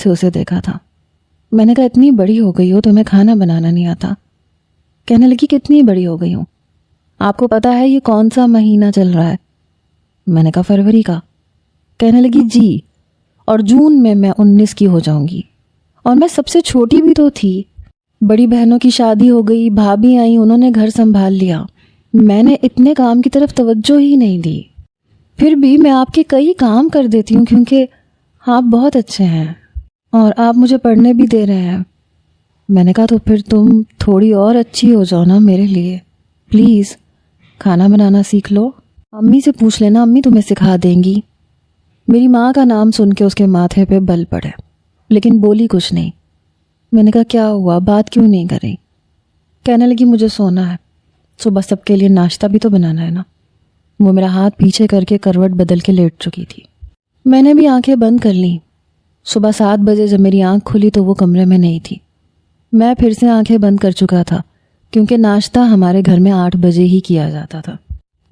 سے اسے دیکھا تھا۔ میں نے کہا اتنی بڑی ہو گئی ہو تمہیں کھانا بنانا نہیں آتا؟ کہنے لگی کتنی بڑی ہو گئی ہوں؟ آپ کو پتا ہے یہ کون سا مہینہ چل رہا ہے؟ میں نے کہا فروری کا۔ کہنے لگی جی، اور جون میں 19 کی ہو جاؤں گی، اور میں سب سے چھوٹی بھی تو تھی۔ بڑی بہنوں کی شادی ہو گئی، بھابھی آئیں، انہوں نے گھر سنبھال لیا، میں نے اتنے کام کی طرف توجہ ہی نہیں دی۔ پھر بھی میں آپ کے کئی کام کر دیتی ہوں کیونکہ آپ بہت اچھے ہیں اور آپ مجھے پڑھنے بھی دے رہے ہیں۔ میں نے کہا تو پھر تم تھوڑی اور اچھی ہو جاؤ نا میرے لیے، پلیز کھانا بنانا سیکھ لو، امی سے پوچھ لینا، امی تمہیں سکھا دیں گی۔ میری ماں کا نام سن کے اس کے ماتھے پہ بل پڑے، لیکن بولی کچھ نہیں۔ میں نے کہا کیا ہوا، بات کیوں نہیں کر رہی؟ کہنے لگی مجھے سونا ہے، صبح سب کے لیے ناشتہ بھی تو بنانا ہے نا۔ وہ میرا ہاتھ پیچھے کر کے کروٹ بدل کے لیٹ چکی تھی۔ میں نے بھی آنکھیں بند کر لیں۔ صبح 7 بجے جب میری آنکھ کھلی تو وہ کمرے میں نہیں تھی۔ میں پھر سے آنکھیں بند کر چکا تھا کیونکہ ناشتہ ہمارے گھر میں 8 بجے ہی کیا جاتا تھا۔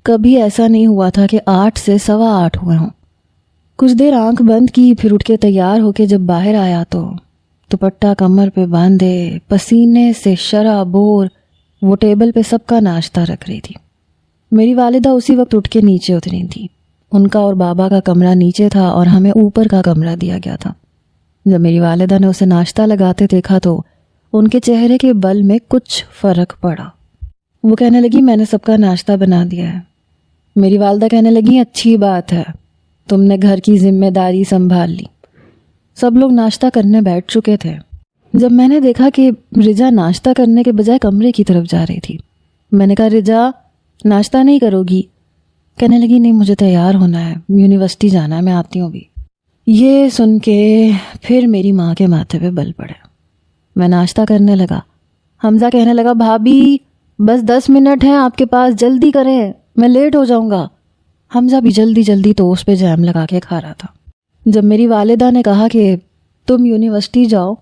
کبھی ایسا نہیں ہوا تھا کہ 8 سے 8:15 ہوئے ہوں۔ کچھ دیر آنکھ بند کی، پھر اٹھ کے تیار ہو کے جب باہر آیا تو دوپٹہ کمر پہ باندھے، پسینے سے شرابور، وہ ٹیبل پہ سب کا ناشتہ رکھ رہی تھی۔ میری والدہ اسی وقت اٹھ کے نیچے اتری تھی۔ ان کا اور بابا کا کمرہ نیچے تھا اور ہمیں اوپر کا کمرہ دیا گیا تھا۔ جب میری والدہ نے اسے ناشتہ لگاتے دیکھا تو ان کے چہرے کے بل میں کچھ فرق پڑا۔ وہ کہنے لگی میں نے سب کا ناشتہ بنا دیا ہے۔ میری والدہ کہنے لگی اچھی بات ہے، تم نے گھر کی ذمہ داری سنبھال لی۔ سب لوگ ناشتہ کرنے بیٹھ چکے تھے جب میں نے دیکھا کہ رجا ناشتہ کرنے کے بجائے کمرے کی طرف جا رہی تھی۔ میں نے کہا رجا ناشتہ نہیں کرو گی؟ کہنے لگی نہیں مجھے تیار ہونا ہے، یونیورسٹی جانا ہے، میں آتی ہوں بھی۔ یہ سن کے پھر میری ماں کے ماتھے پہ بل پڑے۔ میں ناشتہ کرنے لگا۔ حمزہ کہنے لگا بھابھی بس 10 منٹ ہیں آپ کے پاس، جلدی کریں میں لیٹ ہو جاؤں گا۔ حمزہ بھی جلدی جلدی ٹوسٹ پہ جیم لگا کے کھا رہا تھا۔ جب میری والدہ نے کہا کہ تم یونیورسٹی جاؤ،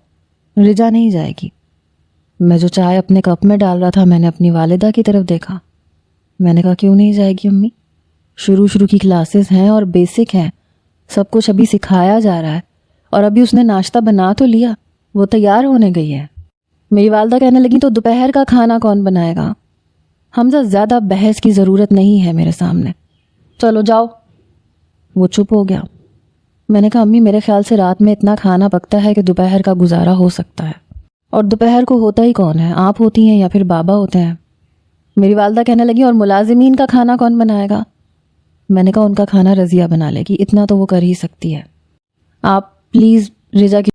رجا نہیں جائے گی، میں جو چائے اپنے کپ میں ڈال رہا تھا میں نے اپنی والدہ کی طرف دیکھا۔ میں نے کہا کیوں نہیں جائے گی امی؟ شروع کی کلاسز ہیں اور بیسک ہیں، سب کچھ ابھی سکھایا جا رہا ہے، اور ابھی اس نے ناشتہ بنا تو لیا، وہ تیار ہونے گئی ہے۔ میری والدہ کہنے لگی تو دوپہر کا کھانا کون بنائے گا؟ حمزہ زیادہ بحث کی ضرورت نہیں ہے میرے سامنے، چلو جاؤ۔ وہ چپ ہو گیا۔ میں نے کہا امی میرے خیال سے رات میں اتنا کھانا پکتا ہے کہ دوپہر کا گزارا ہو سکتا ہے، اور دوپہر کو ہوتا ہی کون ہے، آپ ہوتی ہیں یا پھر بابا ہوتے ہیں؟ میری والدہ کہنے لگی اور ملازمین کا کھانا کون بنائے گا؟ میں نے کہا ان کا کھانا رضیہ بنا لے گی، اتنا تو وہ کر ہی سکتی ہے، آپ پلیز رجا کی